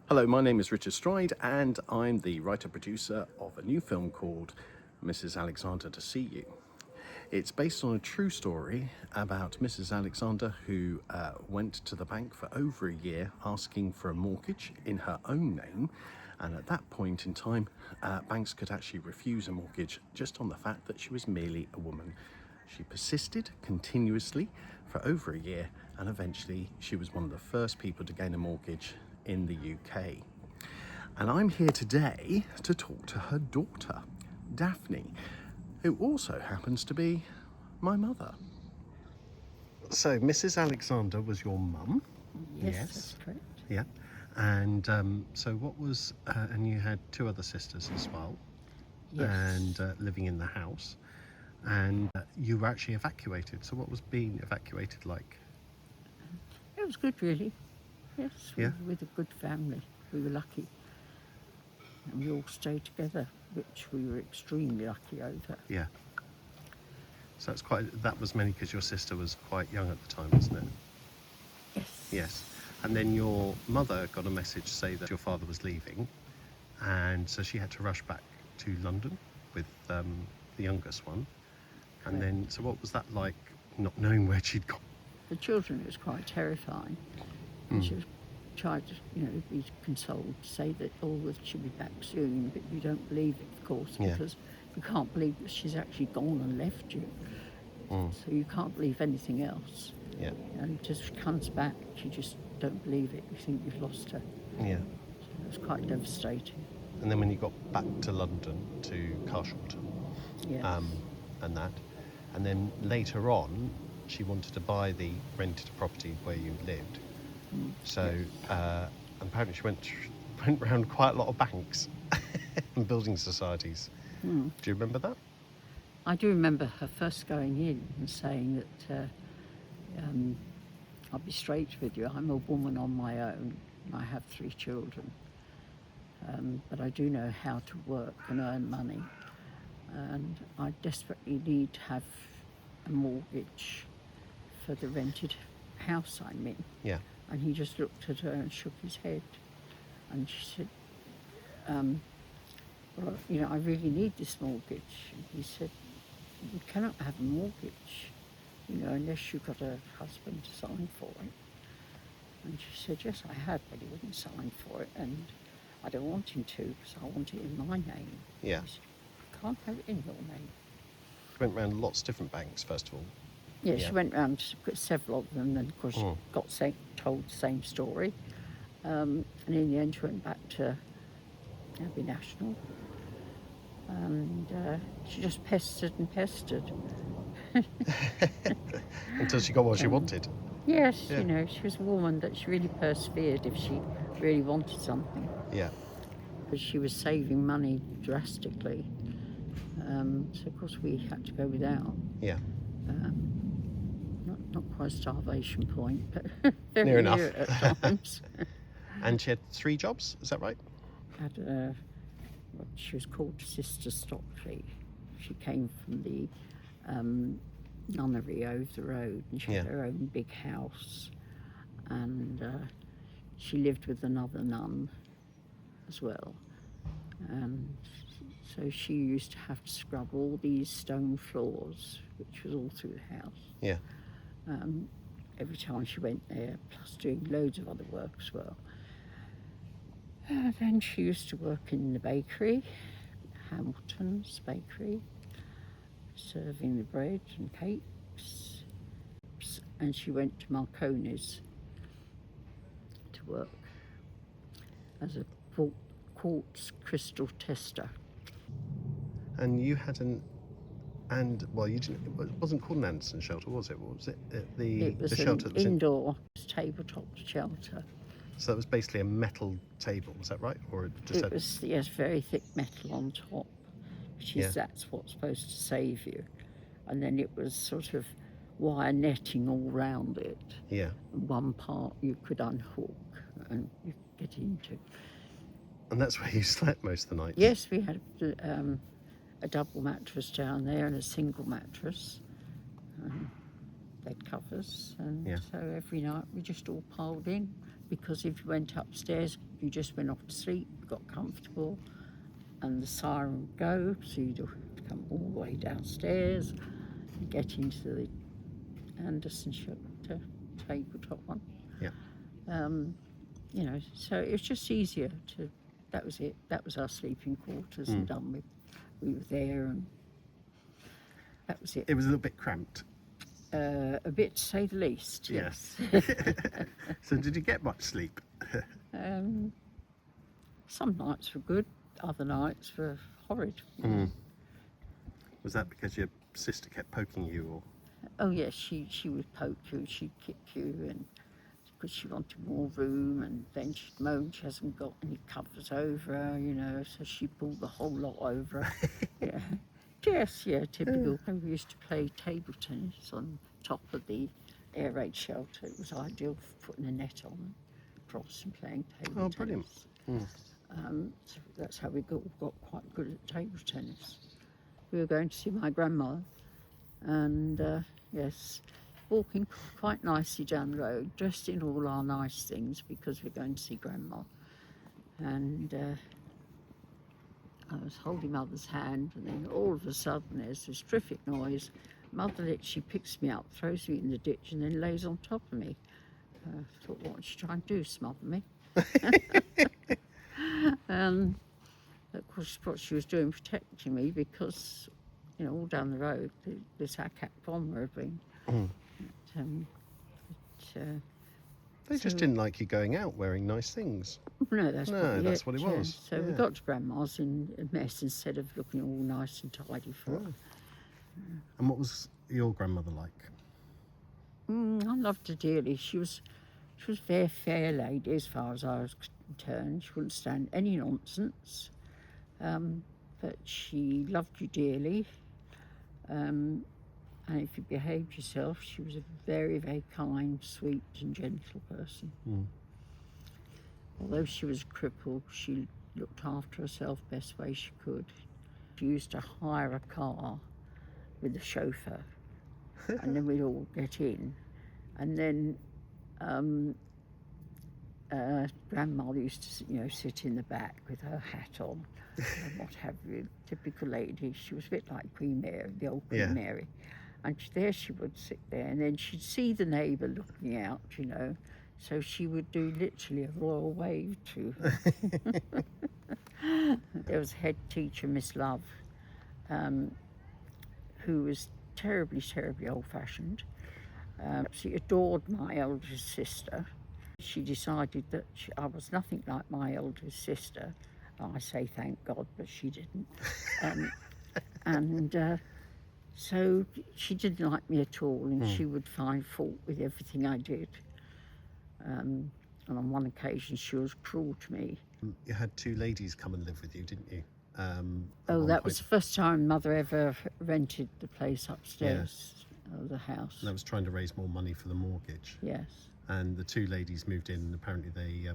Hello, my name is Richard Stride, and I'm the writer-producer of a new film called Mrs. Alexander to See You. It's based on a true story about Mrs. Alexander who went to the bank for over a year asking for a mortgage in her own name, and at that point in time, banks could actually refuse a mortgage just on the fact that she was merely a woman. She persisted continuously for over a year, and eventually she was one of the first people to gain a mortgage in the UK. And I'm here today to talk to her daughter, Daphne, who also happens to be my mother. So Mrs. Alexander was your mum? Yes, that's correct. Yeah. And so what was, and you had two other sisters as well, Yes. and living in the house, and you were actually evacuated. So what was being evacuated like? It was good, really. Yes, Yeah. we were with a good family. We were lucky. And we all stayed together, which we were extremely lucky over. Yeah. So it's that was mainly because your sister was quite young at the time, wasn't it? Yes. Yes. And then your mother got a message to say that your father was leaving, and so she had to rush back to London with the youngest one. And then, so what was that like, not knowing where she'd gone? The children, it was quite terrifying. And she tried to, be consoled, to say that, that she'll be back soon, but you don't believe it, of course, Yeah. because you can't believe that she's actually gone and left you. So you can't believe anything else. Yeah. And just she comes back, you just don't believe it. You think you've lost her. Yeah. So it was quite devastating. And then when you got back to London, to Carshalton, Yes. and that, and then later on, she wanted to buy the rented property where you lived. So apparently she went around quite a lot of banks and building societies. Do you remember that? I do remember her first going in and saying that I'll be straight with you, I'm a woman on my own, I have 3 children, but I do know how to work and earn money, and I desperately need to have a mortgage for the rented house I'm in. Yeah. And he just looked at her and shook his head, and she said, well, I really need this mortgage. And he said, you cannot have a mortgage, unless you've got a husband to sign for it. And she said, yes, I had, but he wouldn't sign for it, and I don't want him to, because I want it in my name. Yeah. He said, I can't have it in your name. Went around lots of different banks, first of all. Yeah, Yeah. she went round to several of them, and of course she got told the same story. And in the end she went back to Abbey National, and she just pestered and pestered. Until she got what she wanted. Yes, Yeah. she was a woman that she really persevered if she really wanted something, Yeah. because she was saving money drastically. So of course we had to go without. Yeah. Not quite starvation point, but very Near enough. at times. And she had 3 jobs, is that right? Had what she was called Sister Stockley. She came from the nunnery over the road, and she had her own big house, and she lived with another nun as well, and so she used to have to scrub all these stone floors, which was all through the house. Yeah. Every time she went there, plus doing loads of other work as well. Then she used to work in the bakery, Hamilton's Bakery, serving the bread and cakes. And she went to Marconi's to work as a quartz crystal tester. And you had you didn't, it wasn't called an Anderson shelter, was it? What was it? It was the shelter an that was indoor tabletop shelter. So that was basically a metal table, was that right? Or It was, yes, very thick metal on top, which is, Yeah. that's what's supposed to save you. And then it was sort of wire netting all round it. Yeah. And one part you could unhook and you could get into. And that's where you slept most of the nights? Yes, we had a double mattress down there and a single mattress, bed covers, and Yeah. so every night we just all piled in, because if you went upstairs, you just went off to sleep, got comfortable, and the siren would go, so you'd have to come all the way downstairs and get into the Anderson shelter, tabletop one. Yeah. You know, so it was just easier to, that was it. That was our sleeping quarters and done with. We were there and that was it. It was a little bit cramped. A bit to say the least, yes. So did you get much sleep? Some nights were good, other nights were horrid. Was that because your sister kept poking you, or? Oh yes, she would poke you, she'd kick you, and because she wanted more room, and then she'd moan she hasn't got any covers over her, you know, so she pulled the whole lot over her. Yeah. Yes, yeah, typical. We used to play table tennis on top of the air raid shelter. It was ideal for putting a net on across and playing table tennis. Brilliant. So that's how we got quite good at table tennis. We were going to see my grandmother, and yes, walking quite nicely down the road, dressed in all our nice things because we're going to see grandma. And I was holding Mother's hand, and then all of a sudden there's this terrific noise. Mother literally picks me up, throws me in the ditch, and then lays on top of me. I thought, what was she trying to do, smother me? Of course, what she was doing, protecting me, because, you know, all down the road, this ACAC bomber had been. They just didn't like you going out wearing nice things. No, that's what it yeah. was. So we got to Grandma's in a mess instead of looking all nice and tidy for her. And what was your grandmother like? I loved her dearly. She was a very fair lady as far as I was concerned. She wouldn't stand any nonsense, but she loved you dearly. And if you behaved yourself, she was a very, very kind, sweet and gentle person. Although she was crippled, she looked after herself best way she could. She used to hire a car with a chauffeur, and then we'd all get in. And then Grandma used to, you know, sit in the back with her hat on and what have you. Typical lady. She was a bit like Queen Mary, the old Queen Mary. And there she would sit there, and then she'd see the neighbour looking out, you know, so she would do literally a royal wave to her. There was a head teacher, Miss Love, who was terribly, terribly old-fashioned. She adored my eldest sister. She decided that I was nothing like my eldest sister. I say thank God, but she didn't. So she didn't like me at all, and she would find fault with everything I did. And on one occasion, she was cruel to me. You had two ladies come and live with you, didn't you? That was the first time Mother ever rented the place upstairs of the house. And I was trying to raise more money for the mortgage. Yes. And the two ladies moved in, and apparently they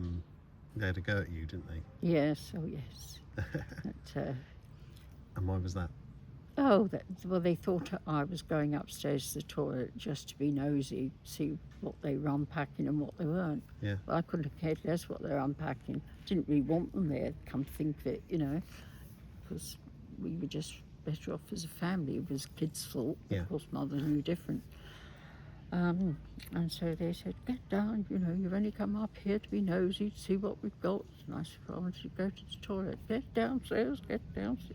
had a go at you, didn't they? Yes, oh yes. And why was that? Well, they thought I was going upstairs to the toilet just to be nosy, see what they were unpacking and what they weren't. Yeah. Well, I couldn't have cared less what they were unpacking. Didn't really want them there, come to think of it, you know, because we were just better off as a family. It was kids' fault. Yeah. Of course, Mother knew different. And so they said, get down, you know, you've only come up here to be nosy, to see what we've got. And I said, well, I want to go to the toilet. Get downstairs,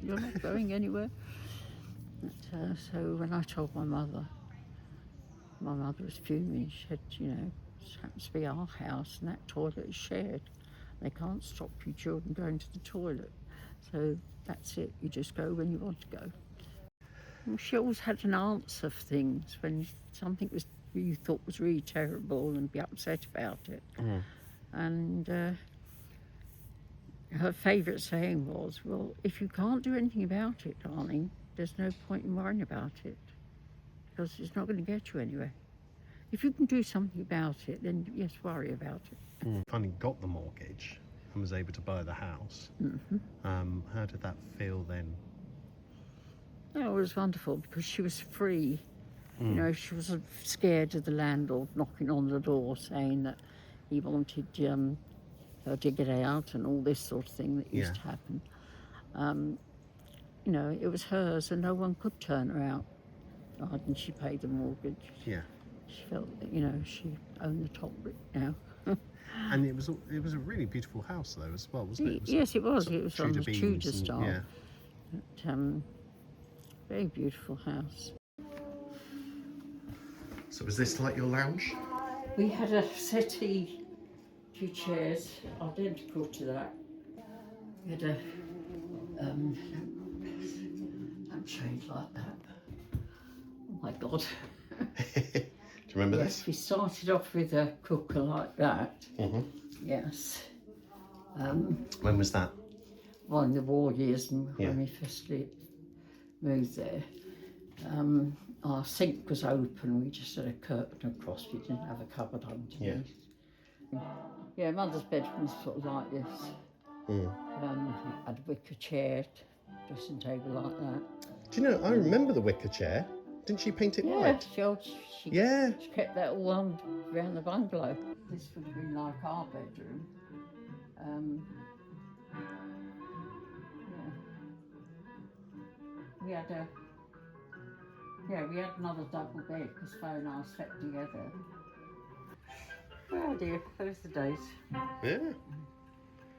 you're not going anywhere. So when I told my mother was fuming. She said, you know, this happens to be our house and that toilet is shared. They can't stop you children going to the toilet. So that's it, you just go when you want to go. Well, she always had an answer for things when something was you thought was really terrible and be upset about it. And her favourite saying was, well, if you can't do anything about it, darling, there's no point in worrying about it, because it's not going to get you anywhere. If you can do something about it, then yes, worry about it. Finally got the mortgage and was able to buy the house. How did that feel then? Oh, it was wonderful because she was free. You know, she wasn't scared of the landlord knocking on the door saying that he wanted her to get out and all this sort of thing that used Yeah. to happen. You know, it was hers and no one could turn her out. Why didn't she pay the mortgage? Yeah. She felt that, you know, she owned the top brick now. And it was a really beautiful house though as well, wasn't it? Yes, it was. sort It of was on the beams Tudor and- style. Yeah. But, very beautiful house. So was this like your lounge? We had a settee, 2 chairs, identical to that. We had a lampshade like that. Oh my God. Do you remember Yes, we started off with a cooker like that. this? Mm-hmm. Yes. When was that? Well, in the war years and Yeah. when we first moved there. Our sink was open, we just had a curtain across, we didn't have a cupboard underneath. Yeah, Mother's bedroom was sort of like this. Had a wicker chair, dressing table like that. Do you know, I remember the wicker chair. Didn't she paint it Yeah, white? she Yeah. kept that all on around the bungalow. This would have been like our bedroom. Yeah. We had another double bed because Fo and I slept together. Oh dear, those are the days. Yeah.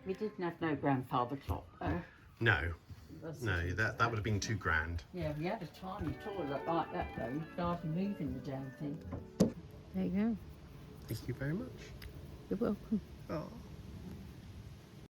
We didn't have no grandfather clock though. No, that would have been too grand. Yeah, we had a tiny toilet like that though. You could hardly move in the damn thing. There you go. Thank you very much. You're welcome. Oh.